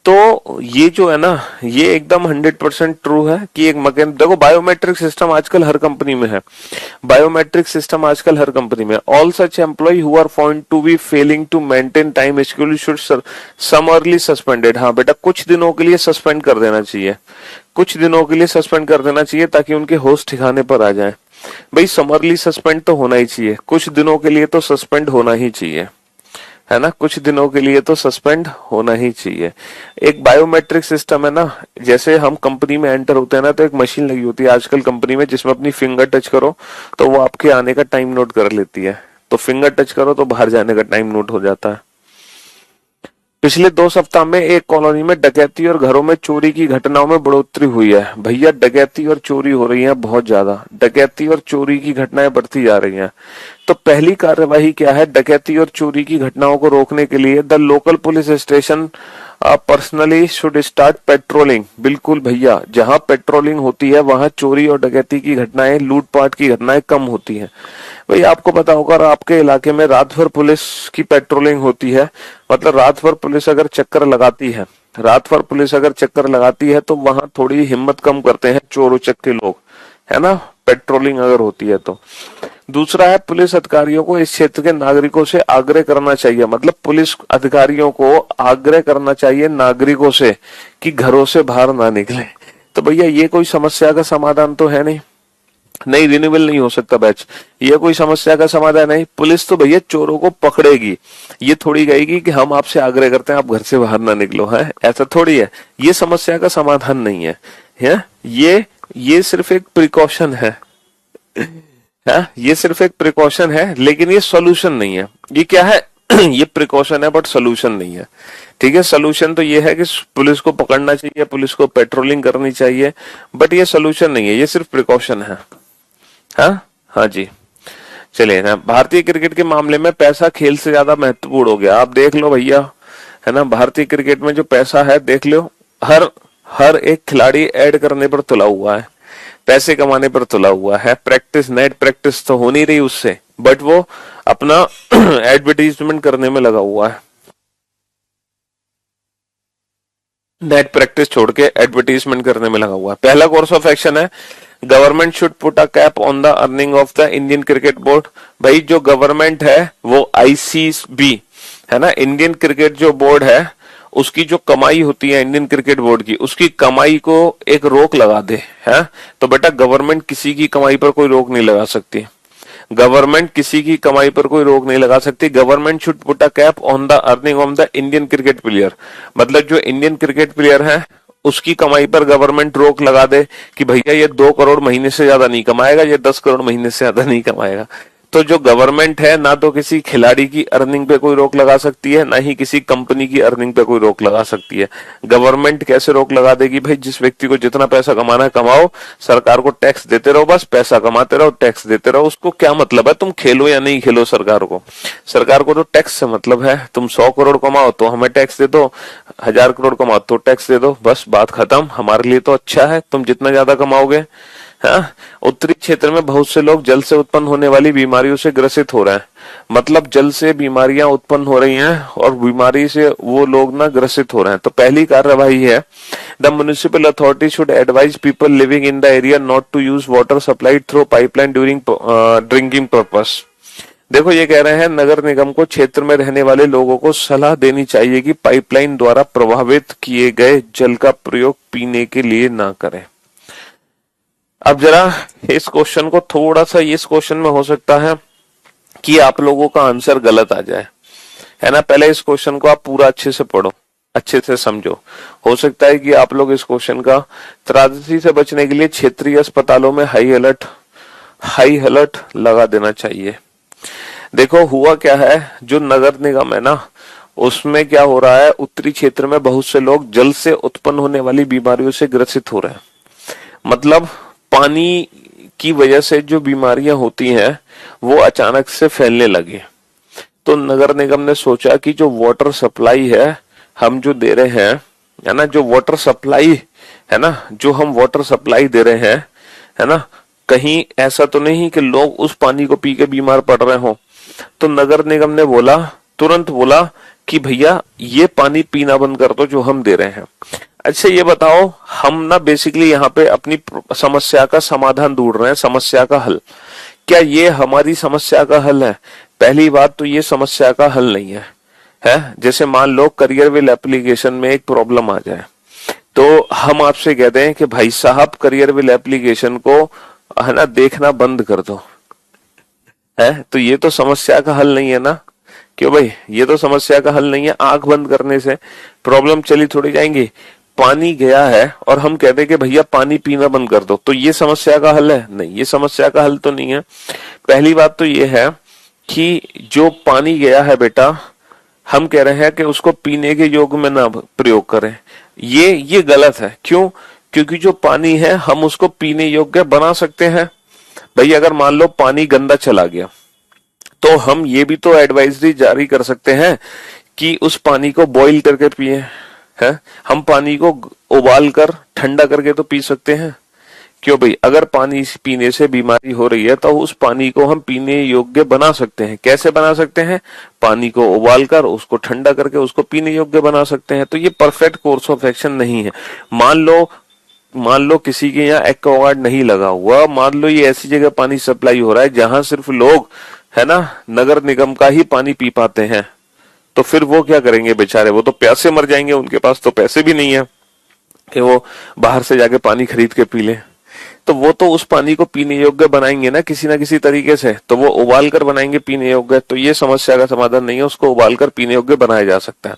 तो ये जो है ना, ये एकदम 100% ट्रू है कि एक मकैन, देखो बायोमेट्रिक सिस्टम आजकल हर कंपनी में है, बायोमेट्रिक सिस्टम आजकल हर कंपनी में। All such employee who are found to be failing to maintain time schedule should summarily suspended. हाँ बेटा, कुछ दिनों के लिए सस्पेंड कर देना चाहिए, कुछ दिनों के लिए सस्पेंड कर देना चाहिए ताकि उनके होश ठिकाने पर आ जाए। भाई समरली सस्पेंड तो होना ही चाहिए, कुछ दिनों के लिए तो सस्पेंड होना ही चाहिए, है ना? कुछ दिनों के लिए तो सस्पेंड होना ही चाहिए। एक बायोमेट्रिक सिस्टम है ना, जैसे हम कंपनी में एंटर होते हैं ना तो एक मशीन लगी होती है आजकल कंपनी में जिसमें अपनी फिंगर टच करो तो वो आपके आने का टाइम नोट कर लेती है। तो फिंगर टच करो तो बाहर जाने का टाइम नोट हो जाता है। पिछले 2 सप्ताह में एक कॉलोनी में डकैती और घरों में चोरी की घटनाओं में बढ़ोतरी हुई है। भैया डकैती और चोरी हो रही है बहुत ज्यादा, डकैती और चोरी की घटनाएं बढ़ती जा रही हैं। तो पहली कार्यवाही क्या है? डकैती और चोरी की घटनाओं को रोकने के लिए the local police station personally should start patrolling. बिल्कुल भैया, जहां पेट्रोलिंग होती है वहां चोरी और डकैती की घटनाएं, लूटपाट की घटनाएं कम होती हैं। भाई आपको पता होगा आपके इलाके में रात भर पुलिस की पेट्रोलिंग होती है, मतलब रात भर पुलिस अगर चक्कर लगाती है, रात भर पुलिस अगर चक्कर लगाती है तो वहां थोड़ी हिम्मत कम करते हैं चोर उचक्के लोग, है ना, पेट्रोलिंग अगर होती है तो। दूसरा है पुलिस अधिकारियों को इस क्षेत्र के नागरिकों से आग्रह करना चाहिए, मतलब पुलिस अधिकारियों को आग्रह करना चाहिए नागरिकों से कि घरों से बाहर ना निकले। तो भैया ये कोई समस्या का समाधान तो है नहीं, नहीं रिन्यूएबल नहीं हो सकता बैच, ये कोई समस्या का समाधान नहीं। पुलिस तो भैया चोरों को पकड़ेगी, ये थोड़ी कहेगी कि हम आपसे आग्रह करते हैं आप घर से बाहर ना निकलो, है ऐसा थोड़ी है। ये समस्या का समाधान नहीं है? ये सिर्फ एक प्रिकॉशन है, ये सिर्फ एक प्रिकॉशन है, लेकिन ये सॉल्यूशन नहीं है। ये क्या है? ये प्रिकॉशन है बट सोल्यूशन नहीं है। ठीक है, सोल्यूशन तो ये है कि पुलिस को पकड़ना चाहिए, पुलिस को पेट्रोलिंग करनी चाहिए, बट ये सोल्यूशन नहीं है, ये सिर्फ प्रिकॉशन है। हाँ, हाँ जी। चलिए ना, भारतीय क्रिकेट के मामले में पैसा खेल से ज्यादा महत्वपूर्ण हो गया। आप देख लो भैया, है ना, भारतीय क्रिकेट में जो पैसा है देख लो, हर हर एक खिलाड़ी ऐड करने पर तुला हुआ है, पैसे कमाने पर तुला हुआ है। प्रैक्टिस, नेट प्रैक्टिस तो हो नहीं रही उससे, बट वो अपना एडवर्टीजमेंट करने में लगा हुआ है। नेट प्रैक्टिस छोड़ के एडवर्टीजमेंट करने में लगा हुआ है। पहला कोर्स ऑफ एक्शन है, government should put a cap on the earning of the Indian cricket board. भाई जो गवर्नमेंट है वो आईसीबी, है ना, इंडियन क्रिकेट जो बोर्ड है उसकी जो कमाई होती है इंडियन क्रिकेट बोर्ड की, उसकी कमाई को एक रोक लगा दे। है तो बेटा, गवर्नमेंट किसी की कमाई पर कोई रोक नहीं लगा सकती, गवर्नमेंट किसी की कमाई पर कोई रोक नहीं लगा सकती। Government should put a cap on the earning of the Indian cricket player, मतलब जो इंडियन क्रिकेट प्लेयर है उसकी कमाई पर गवर्नमेंट रोक लगा दे कि भैया ये 2 करोड़ महीने से ज्यादा नहीं कमाएगा, ये 10 करोड़ महीने से ज्यादा नहीं कमाएगा। तो जो गवर्नमेंट है ना तो किसी खिलाड़ी की अर्निंग पे कोई रोक लगा सकती है, ना ही किसी कंपनी की अर्निंग पे कोई रोक लगा सकती है। गवर्नमेंट कैसे रोक लगा देगी? भाई जिस व्यक्ति को जितना पैसा कमाना है कमाओ, सरकार को टैक्स देते रहो, बस पैसा कमाते रहो, टैक्स देते रहो। उसको क्या मतलब है तुम खेलो या नहीं खेलो? सरकार को तो टैक्स से मतलब है। तुम 100 करोड़ कमाओ तो हमें टैक्स दे दो, 1000 करोड़ कमाओ तो टैक्स दे दो, बस बात खत्म। हमारे लिए तो अच्छा है तुम जितना ज्यादा कमाओगे। हाँ, उत्तरी क्षेत्र में बहुत से लोग जल से उत्पन्न होने वाली बीमारियों से ग्रसित हो रहे हैं, मतलब जल से बीमारियां उत्पन्न हो रही हैं और बीमारी से वो लोग ना ग्रसित हो रहे हैं। तो पहली कार्यवाही है, the municipal authority should advise people living in the area not to use water supplied through pipeline during drinking purpose. देखो ये कह रहे हैं नगर निगम को क्षेत्र में रहने वाले लोगों को सलाह देनी चाहिए कि पाइपलाइन द्वारा प्रभावित किए गए जल का प्रयोग पीने के लिए ना करें। अब जरा इस क्वेश्चन को थोड़ा सा, इस क्वेश्चन में हो सकता है कि आप लोगों का आंसर गलत आ जाए, है ना। पहले इस क्वेश्चन को आप पूरा अच्छे से पढ़ो, अच्छे से समझो। हो सकता है कि आप लोग इस क्वेश्चन का त्रासदी से बचने के लिए क्षेत्रीय अस्पतालों में हाई अलर्ट लगा देना चाहिए। देखो हुआ क्या है, जो नगर निगम है ना उसमें क्या हो रहा है, उत्तरी क्षेत्र में बहुत से लोग जल से उत्पन्न होने वाली बीमारियों से ग्रसित हो रहे हैं, मतलब पानी की वजह से जो बीमारियां होती हैं वो अचानक से फैलने लगी। तो नगर निगम ने सोचा कि जो वाटर सप्लाई है हम जो दे रहे हैं, है ना, जो वाटर सप्लाई है ना, जो हम वाटर सप्लाई दे रहे हैं, है ना, कहीं ऐसा तो नहीं कि लोग उस पानी को पी के बीमार पड़ रहे हो। तो नगर निगम ने बोला, तुरंत बोला कि भैया ये पानी पीना बंद कर दो जो हम दे रहे हैं। अच्छा ये बताओ, हम ना बेसिकली यहाँ पे अपनी समस्या का समाधान ढूंढ रहे हैं, समस्या का हल। क्या ये हमारी समस्या का हल है? पहली बात तो ये समस्या का हल नहीं है। जैसे मान लो करियरविल एप्लीकेशन में एक प्रॉब्लम आ जाए तो हम आपसे कहते हैं कि भाई साहब करियरविल एप्लीकेशन को, है ना, देखना बंद कर दो, है तो ये तो समस्या का हल नहीं है ना। क्यों भाई? ये तो समस्या का हल नहीं है। आंख बंद करने से प्रॉब्लम चली थोड़ी जाएंगी। पानी गया है और हम कहते हैं कि भैया पानी पीना बंद कर दो, तो ये समस्या का हल है? नहीं, ये समस्या का हल तो नहीं है। पहली बात तो ये है कि जो पानी गया है बेटा, हम कह रहे हैं कि उसको पीने के योग्य में ना प्रयोग करें। ये गलत है। क्यों? क्योंकि जो पानी है हम उसको पीने योग्य बना सकते हैं। भाई अगर मान लो पानी गंदा चला गया तो हम ये भी तो एडवाइजरी जारी कर सकते हैं कि उस पानी को बॉईल करके पिए, है। हम पानी को उबाल कर ठंडा करके तो पी सकते हैं। क्यों भाई? अगर पानी पीने से बीमारी हो रही है तो उस पानी को हम पीने योग्य बना सकते हैं। कैसे बना सकते हैं? पानी को उबाल कर उसको ठंडा करके उसको पीने योग्य बना सकते हैं। तो ये परफेक्ट कोर्स ऑफ एक्शन नहीं है। मान लो किसी के यहाँ एक्वागार्ड नहीं लगा हुआ, मान लो ये ऐसी जगह पानी सप्लाई हो रहा है जहां सिर्फ लोग, है ना, नगर निगम का ही पानी पी पाते हैं, तो फिर वो क्या करेंगे बेचारे? वो तो प्यासे मर जाएंगे। उनके पास तो पैसे भी नहीं है कि वो बाहर से जाके पानी खरीद के पी ले। तो वो तो उस पानी को पीने योग्य बनाएंगे ना किसी तरीके से, तो वो उबाल कर बनाएंगे पीने योग्य। तो ये समस्या का समाधान नहीं है, उसको उबाल कर पीने योग्य बनाया जा सकता है।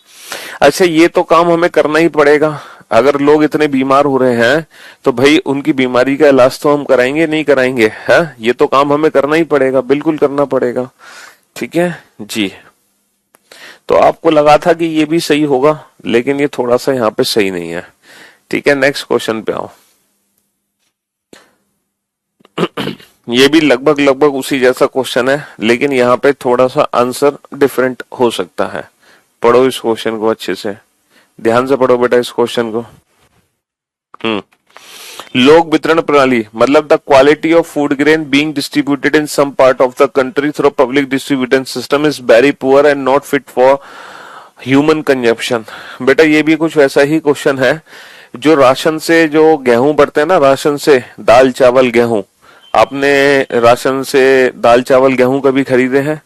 अच्छा ये तो काम हमें करना ही पड़ेगा। अगर लोग इतने बीमार हो रहे हैं तो भाई उनकी बीमारी का इलाज तो हम कराएंगे नहीं कराएंगे, है? ये तो काम हमें करना ही पड़ेगा, बिल्कुल करना पड़ेगा। ठीक है जी। तो आपको लगा था कि ये भी सही होगा, लेकिन ये थोड़ा सा यहाँ पे सही नहीं है। ठीक है, नेक्स्ट क्वेश्चन पे आओ। ये भी लगभग लगभग उसी जैसा क्वेश्चन है, लेकिन यहाँ पे थोड़ा सा आंसर डिफरेंट हो सकता है। पढ़ो इस क्वेश्चन को अच्छे से, ध्यान से पढ़ो बेटा इस क्वेश्चन को। लोक वितरण प्रणाली मतलब the quality of food grain being distributed in some part of the country through public distribution system is very poor and not fit for human consumption. बेटा ये भी कुछ वैसा ही क्वेश्चन है। जो राशन से जो गेहूं बढ़ते हैं ना, राशन से दाल चावल गेहूं, आपने राशन से दाल चावल गेहूं कभी खरीदे हैं?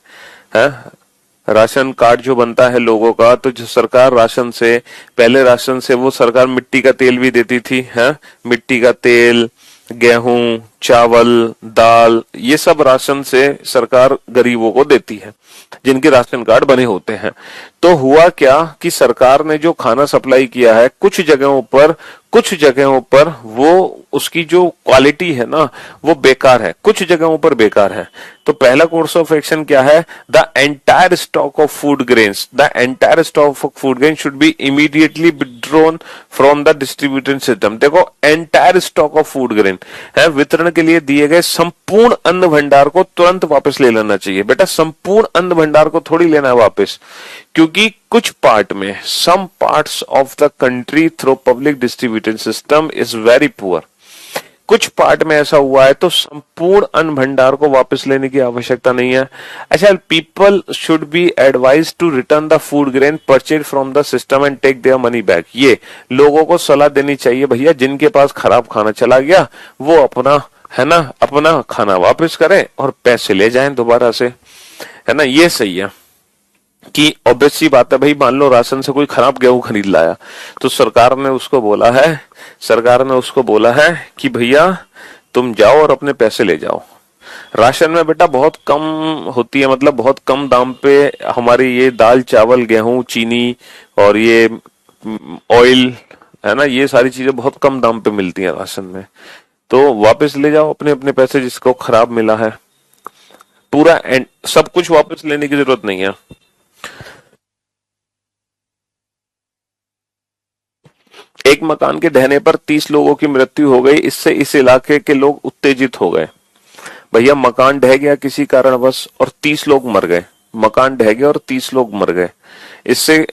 राशन कार्ड जो बनता है लोगों का, तो जो सरकार राशन से, पहले राशन से वो सरकार मिट्टी का तेल भी देती थी, है मिट्टी का तेल, गेहूं, चावल, दाल, ये सब राशन से सरकार गरीबों को देती है जिनके राशन कार्ड बने होते हैं। तो हुआ क्या कि सरकार ने जो खाना सप्लाई किया है, कुछ जगहों पर वो उसकी जो क्वालिटी है ना वो बेकार है, कुछ जगहों पर बेकार है। तो पहला कोर्स ऑफ एक्शन क्या है? The entire stock of food grain should be immediately withdrawn from the distribution system. देखो, entire stock of food grain है, वितरण के लिए दिए गए संपूर्ण अन्न भंडार को तुरंत वापस ले लेना चाहिए। बेटा संपूर्ण अन्न भंडार को थोड़ी लेना है वापस, क्योंकि कुछ पार्ट में, some parts of the country through public distribution system is very poor. कुछ पार्ट में ऐसा हुआ है तो संपूर्ण अन्न भंडार को वापस लेने की आवश्यकता नहीं है। अच्छा, people should be advise to return the food grain purchase from the system and take their money back. ये लोगों को सलाह देनी चाहिए, भैया जिनके पास खराब खाना चला गया वो अपना खाना वापस करें और पैसे ले जाएं दोबारा से, है ना। ये सही है कि ऑब्वियस सी बात है भाई, मान लो राशन से कोई खराब गेहूं खरीद लाया, तो सरकार ने उसको बोला है कि भैया तुम जाओ और अपने पैसे ले जाओ। राशन में बेटा बहुत कम होती है, मतलब बहुत कम दाम पे हमारी ये दाल चावल गेहूं चीनी और ये ऑयल, है ना, ये सारी चीजें बहुत कम दाम पे मिलती हैं राशन में। तो वापस ले जाओ अपने अपने पैसे जिसको खराब मिला है, पूरा सब कुछ वापस लेने की जरूरत नहीं है। एक मकान के ढहने पर 30 लोगों की मृत्यु हो गई, इससे इस इलाके के लोग उत्तेजित हो गए। भैया मकान ढह गया किसी कारणवश और 30 लोग मर गए, मकान ढह गया और 30 लोग मर गए। इससे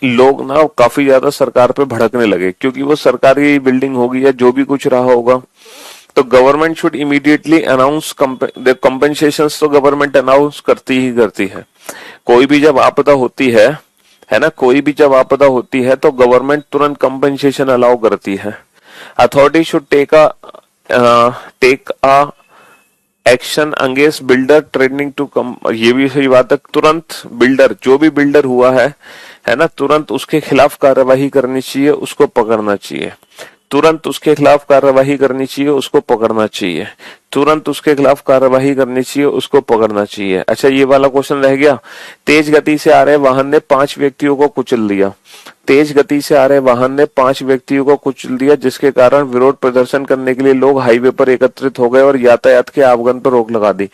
लोग ना काफी ज्यादा सरकार पे भड़कने लगे, क्योंकि वो सरकारी बिल्डिंग होगी या जो भी कुछ रहा होगा। तो government should immediately announce compensation. तो गवर्नमेंट अनाउंस करती है। कोई भी जब आपदा होती है ना, कोई भी जब आपदा होती है तो गवर्नमेंट तुरंत कंपेंसेशन अलाउ करती है। Authority should take a action against builder training to come. ये भी सही बात है, तुरंत बिल्डर, जो भी बिल्डर हुआ है ना, तुरंत उसके खिलाफ कार्यवाही करनी चाहिए, उसको पकड़ना चाहिए। तुरंत उसके खिलाफ कार्यवाही करनी चाहिए, उसको पकड़ना चाहिए। तुरंत उसके खिलाफ कार्यवाही करनी चाहिए, उसको पकड़ना चाहिए। अच्छा, ये वाला क्वेश्चन रह गया। तेज गति से आ रहे वाहन ने 5 व्यक्तियों को कुचल दिया। तेज गति से आ रहे वाहन ने 5 व्यक्तियों को कुचल दिया, जिसके कारण विरोध प्रदर्शन करने के लिए लोग हाईवे पर एकत्रित हो गए और यातायात के आवागमन पर रोक लगा दी।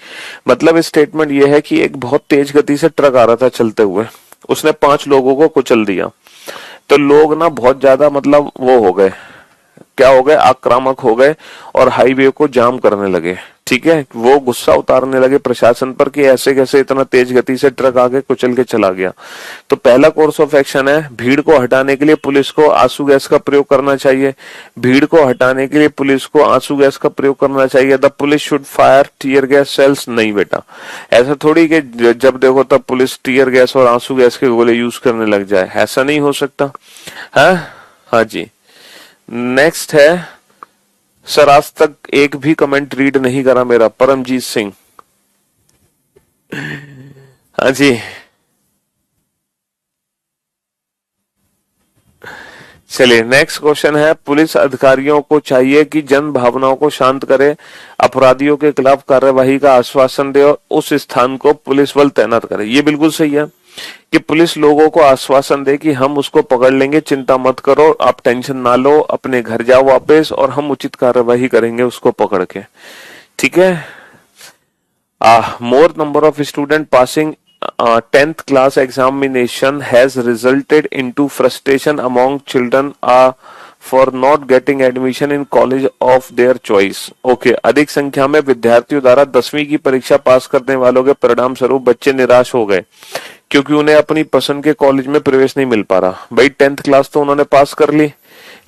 मतलब स्टेटमेंट यह है कि एक बहुत तेज गति से ट्रक आ रहा था चलते हुए, उसने 5 लोगों को कुचल दिया। तो लोग ना बहुत ज्यादा मतलब वो हो गए, क्या हो गए, आक्रामक हो गए और हाईवे को जाम करने लगे। ठीक है, वो गुस्सा उतारने लगे प्रशासन पर कि ऐसे कैसे इतना तेज गति से ट्रक आगे कुचल के चला गया। तो पहला कोर्स ऑफ एक्शन है, भीड़ को हटाने के लिए पुलिस को आंसू गैस का प्रयोग करना चाहिए। भीड़ को हटाने के लिए पुलिस को आंसू गैस का प्रयोग करना चाहिए। The police should fire tear gas shells. नहीं बेटा, ऐसा थोड़ी कि जब देखो तब पुलिस टीयर गैस और आंसू गैस के गोले यूज करने लग जाए, ऐसा नहीं हो सकता है। हाँ जी, नेक्स्ट है, सर आज तक एक भी कमेंट रीड नहीं करा मेरा, परमजीत सिंह। हाँ जी, चलिए नेक्स्ट क्वेश्चन है, पुलिस अधिकारियों को चाहिए कि जन भावनाओं को शांत करे, अपराधियों के खिलाफ कार्यवाही का आश्वासन दे और उस स्थान को पुलिस बल तैनात करे। ये बिल्कुल सही है कि पुलिस लोगों को आश्वासन दे कि हम उसको पकड़ लेंगे, चिंता मत करो, आप टेंशन ना लो, अपने घर जाओ वापस और हम उचित कार्यवाही करेंगे उसको पकड़ के। ठीक है। मोर number of student passing 10th class examination has resulted into frustration among children for not getting admission in college of their choice. Okay, अधिक संख्या में विद्यार्थियों द्वारा 10वीं की परीक्षा पास करने वालों के परिणाम स्वरूप बच्चे निराश हो गए क्योंकि उन्हें अपनी पसंद के कॉलेज में प्रवेश नहीं मिल पा रहा। भाई 10th क्लास तो उन्होंने पास कर ली,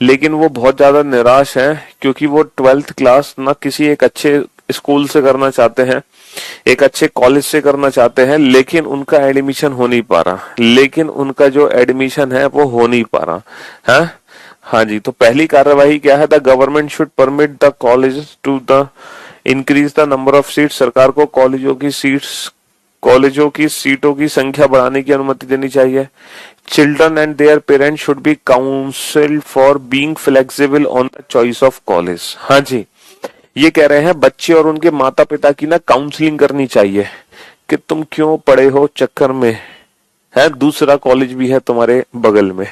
लेकिन वो बहुत ज्यादा निराश है क्योंकि वो 12th क्लास ना किसी एक अच्छे स्कूल से करना चाहते हैं, एक अच्छे कॉलेज से करना चाहते हैं, लेकिन उनका एडमिशन हो नहीं पा रहा, लेकिन उनका जो एडमिशन है वो हो नहीं पा रहा है। हाँ जी, तो पहली कार्यवाही क्या है? The government should permit the college to the increase the number of seat. सरकार को कॉलेजों की सीटों की संख्या बढ़ाने की अनुमति देनी चाहिए। Children and their parents should be counselled for being flexible on the choice of college. हाँ जी, ये कह रहे हैं बच्चे और उनके माता पिता की ना काउंसलिंग करनी चाहिए कि तुम क्यों पड़े हो चक्कर में, है दूसरा कॉलेज भी है तुम्हारे बगल में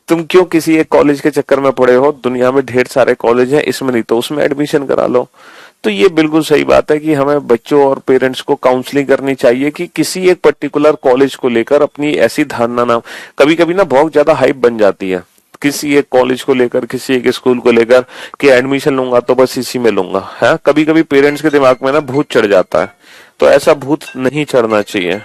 तुम क्यों किसी एक कॉलेज के चक्कर में पड़े हो, दुनिया में ढेर सारे कॉलेज हैं, इसमें नहीं तो उसमें एडमिशन करा लो। तो ये बिल्कुल सही बात है कि हमें बच्चों और पेरेंट्स को काउंसलिंग करनी चाहिए कि किसी एक पर्टिकुलर कॉलेज को लेकर अपनी ऐसी धारणा ना, कभी कभी ना बहुत ज्यादा हाइप बन जाती है किसी एक कॉलेज को लेकर, किसी एक स्कूल को लेकर कि एडमिशन लूंगा तो बस इसी में लूंगा, है कभी कभी पेरेंट्स के दिमाग में ना भूत चढ़ जाता है, तो ऐसा भूत नहीं चढ़ना चाहिए।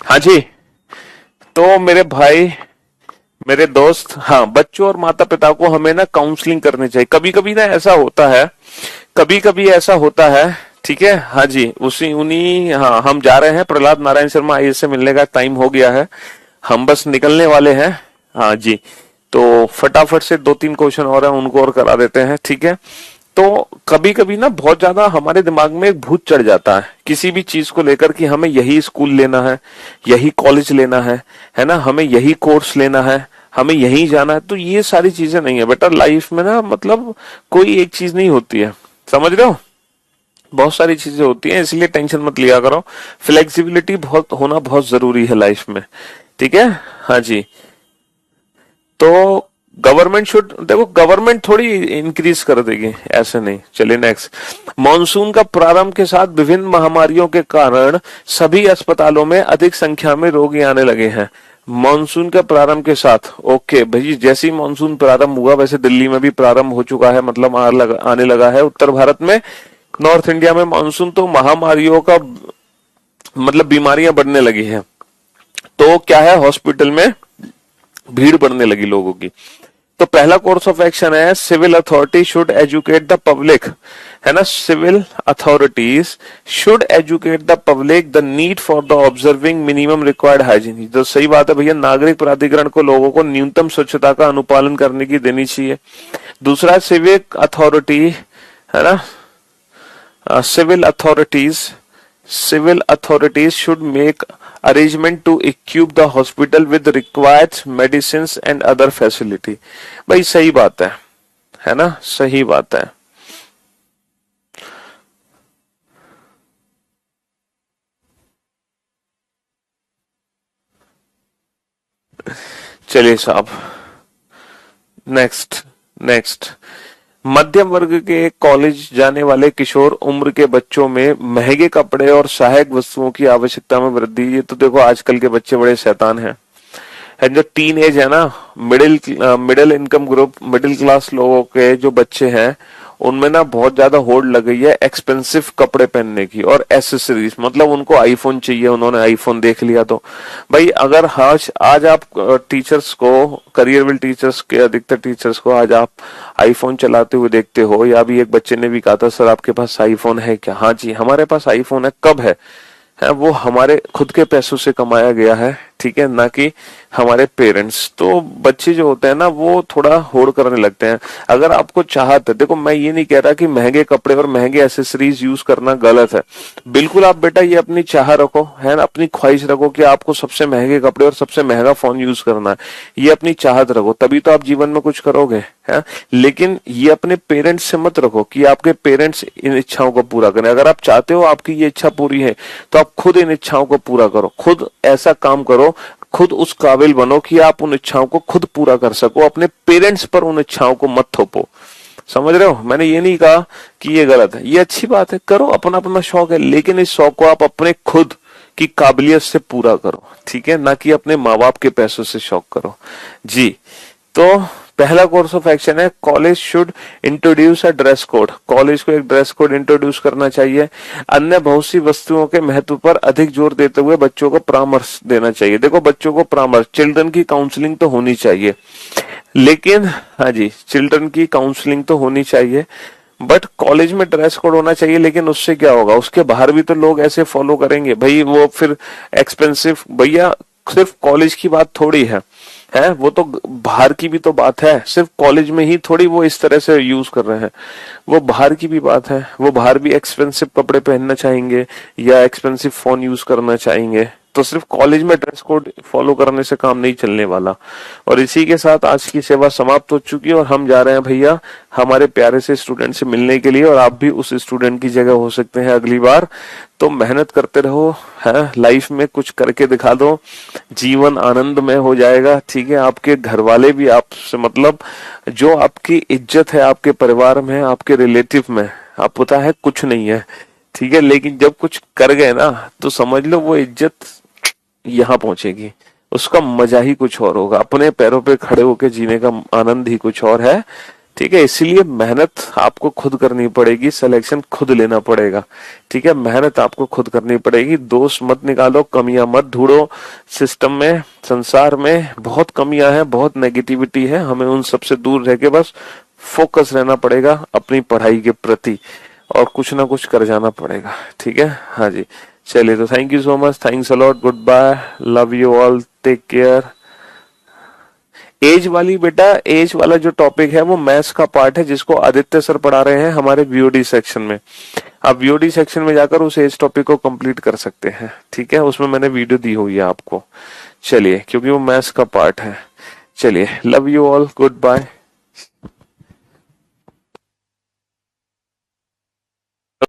हाँ जी, तो मेरे भाई, मेरे दोस्त, हाँ बच्चों और माता पिता को हमें ना काउंसलिंग करनी चाहिए। कभी कभी ना ऐसा होता है, कभी कभी ऐसा होता है, ठीक है। हाँ जी, उसी उन्हीं, हाँ हम जा रहे हैं, प्रहलाद नारायण शर्मा आईएएस से मिलने का टाइम हो गया है, हम बस निकलने वाले हैं। हाँ जी, तो फटाफट से दो तीन क्वेश्चन और हैं, उनको और करा देते हैं, ठीक है। तो कभी कभी ना बहुत ज्यादा हमारे दिमाग में एक भूत चढ़ जाता है किसी भी चीज को लेकर कि हमें यही स्कूल लेना है, यही कॉलेज लेना है ना, हमें यही कोर्स लेना है, हमें यही जाना है। तो ये सारी चीजें नहीं है बेटा लाइफ में ना, मतलब कोई एक चीज नहीं होती है, समझ रहे हो, बहुत सारी चीजें होती हैं, इसलिए टेंशन मत लिया करो। फ्लेक्सिबिलिटी बहुत होना बहुत जरूरी है लाइफ में, ठीक है। हाँ जी, तो गवर्नमेंट शुड, देखो गवर्नमेंट थोड़ी इंक्रीज कर देगी, ऐसे नहीं। चलिए नेक्स्ट। मॉनसून का प्रारंभ के साथ विभिन्न महामारियों के कारण सभी अस्पतालों में अधिक संख्या में रोगी आने लगे हैं। मॉनसून के प्रारंभ के साथ, ओके भाई, जैसे ही मॉनसून प्रारंभ हुआ, वैसे दिल्ली में भी प्रारंभ हो चुका है, मतलब आने लगा है उत्तर भारत में, नॉर्थ इंडिया में मानसून, तो महामारियों का मतलब बीमारियां बढ़ने लगी हैं। तो क्या है, हॉस्पिटल में भीड़ बढ़ने लगी लोगों की। तो पहला कोर्स ऑफ एक्शन है, civil authority should educate the public, है ना, civil authorities should educate the public the need for the observing minimum required hygiene. तो सही बात है भैया, नागरिक प्राधिकरण को लोगों को न्यूनतम स्वच्छता का अनुपालन करने की देनी चाहिए। दूसरा, सिविक अथॉरिटी, है ना, civil authorities should make arrangement to equip the hospital with required medicines and other facility। भाई सही बात है ना, सही बात है। चलिए साहब, नेक्स्ट नेक्स्ट। मध्यम वर्ग के कॉलेज जाने वाले किशोर उम्र के बच्चों में महंगे कपड़े और सहायक वस्तुओं की आवश्यकता में वृद्धि। ये तो देखो आजकल के बच्चे बड़े शैतान हैं। एंड जो टीन एज है ना, middle income group, middle class लोगों के जो बच्चे हैं, उनमें ना बहुत ज्यादा होड़ लग गई है एक्सपेंसिव कपड़े पहनने की और एसेसरीज। मतलब उनको आईफोन चाहिए, उन्होंने आईफोन देख लिया तो भाई, अगर आज आप टीचर्स को, करियर टीचर्स के अधिकतर टीचर्स को आज आप आईफोन चलाते हुए देखते हो, या अभी एक बच्चे ने भी कहा था सर आपके पास आईफोन है क्या? हाँ जी हमारे पास आईफोन है। कब है वो हमारे खुद के पैसों से कमाया गया है, ठीक है, ना कि हमारे पेरेंट्स। तो बच्चे जो होते हैं ना वो थोड़ा होड़ करने लगते हैं। अगर आपको चाहत है, देखो मैं ये नहीं कह रहा कि महंगे कपड़े और महंगे एसेसरीज यूज करना गलत है, बिल्कुल आप बेटा ये अपनी चाह रखो, है ना, अपनी ख्वाहिश रखो कि आपको सबसे महंगे कपड़े और सबसे महंगा फोन यूज करना है, ये अपनी चाहत रखो, तभी तो आप जीवन में कुछ करोगे, है। लेकिन ये अपने पेरेंट्स से मत रखो कि आपके पेरेंट्स इन इच्छाओं को पूरा करें। अगर आप चाहते हो आपकी ये इच्छा पूरी है, तो आप खुद इन इच्छाओं को पूरा करो, खुद ऐसा काम करो, खुद उस काबिल बनो कि आप उन इच्छाओं को खुद पूरा कर सको। अपने पेरेंट्स पर उन इच्छाओं को मत थोपो। समझ रहे हो? मैंने ये नहीं कहा कि ये गलत है, ये अच्छी बात है, करो, अपना अपना शौक है, लेकिन इस शौक को आप अपने खुद की काबिलियत से पूरा करो, ठीक है, ना कि अपने माँ बाप के पैसों से शौक करो जी। तो पहला कोर्स ऑफ एक्शन है, college should introduce a dress code. College को एक ड्रेस कोड इंट्रोड्यूस करना चाहिए। अन्य बहुत सी वस्तुओं के महत्व पर अधिक जोर देते हुए बच्चों को परामर्श देना चाहिए। देखो बच्चों को परामर्श, चिल्ड्रन की काउंसलिंग तो होनी चाहिए, लेकिन हाँ जी चिल्ड्रन की काउंसलिंग तो होनी चाहिए, बट कॉलेज में ड्रेस कोड होना चाहिए। लेकिन उससे क्या होगा, उसके बाहर भी तो लोग ऐसे फॉलो करेंगे भाई, वो फिर एक्सपेंसिव, भैया सिर्फ कॉलेज की बात थोड़ी है वो तो बाहर की भी तो बात है। सिर्फ कॉलेज में ही थोड़ी वो इस तरह से यूज कर रहे हैं, वो बाहर की भी बात है। वो बाहर भी एक्सपेंसिव कपड़े पहनना चाहेंगे या एक्सपेंसिव फोन यूज करना चाहेंगे, तो सिर्फ कॉलेज में ड्रेस कोड फॉलो करने से काम नहीं चलने वाला। और इसी के साथ आज की सेवा समाप्त हो चुकी है और हम जा रहे हैं भैया हमारे प्यारे से स्टूडेंट से मिलने के लिए, और आप भी उस स्टूडेंट की जगह हो सकते हैं अगली बार। तो मेहनत करते रहो, है, लाइफ में कुछ करके दिखा दो, जीवन आनंदमय हो जाएगा, ठीक है। आपके घर वाले भी आपसे, मतलब जो आपकी इज्जत है आपके परिवार में, आपके रिलेटिव में, आप पता है कुछ नहीं है, ठीक है, लेकिन जब कुछ कर गए ना तो समझ लो वो इज्जत यहाँ पहुंचेगी, उसका मजा ही कुछ और होगा। अपने पैरों पे खड़े होकर जीने का आनंद ही कुछ और है, ठीक है। इसलिए मेहनत आपको खुद करनी पड़ेगी, सिलेक्शन खुद लेना पड़ेगा, ठीक है। मेहनत आपको खुद करनी पड़ेगी, दोष मत निकालो, कमियां मत ढूंढो। सिस्टम में, संसार में बहुत कमियां हैं, बहुत नेगेटिविटी है, हमें उन सबसे दूर रह के बस फोकस रहना पड़ेगा अपनी पढ़ाई के प्रति, और कुछ ना कुछ कर जाना पड़ेगा, ठीक है। हाँ जी चलिए, तो thank you so much, thanks a lot, goodbye, love you all, take care. Age वाली बेटा, एज वाला जो टॉपिक है वो मैथ्स का पार्ट है, जिसको आदित्य सर पढ़ा रहे हैं हमारे वीओडी सेक्शन में। आप वीओडी सेक्शन में जाकर उस एज टॉपिक को कंप्लीट कर सकते हैं, ठीक है, उसमें मैंने वीडियो दी हुई है आपको। चलिए, क्योंकि वो मैथ्स का पार्ट है। चलिए, love you all, good bye.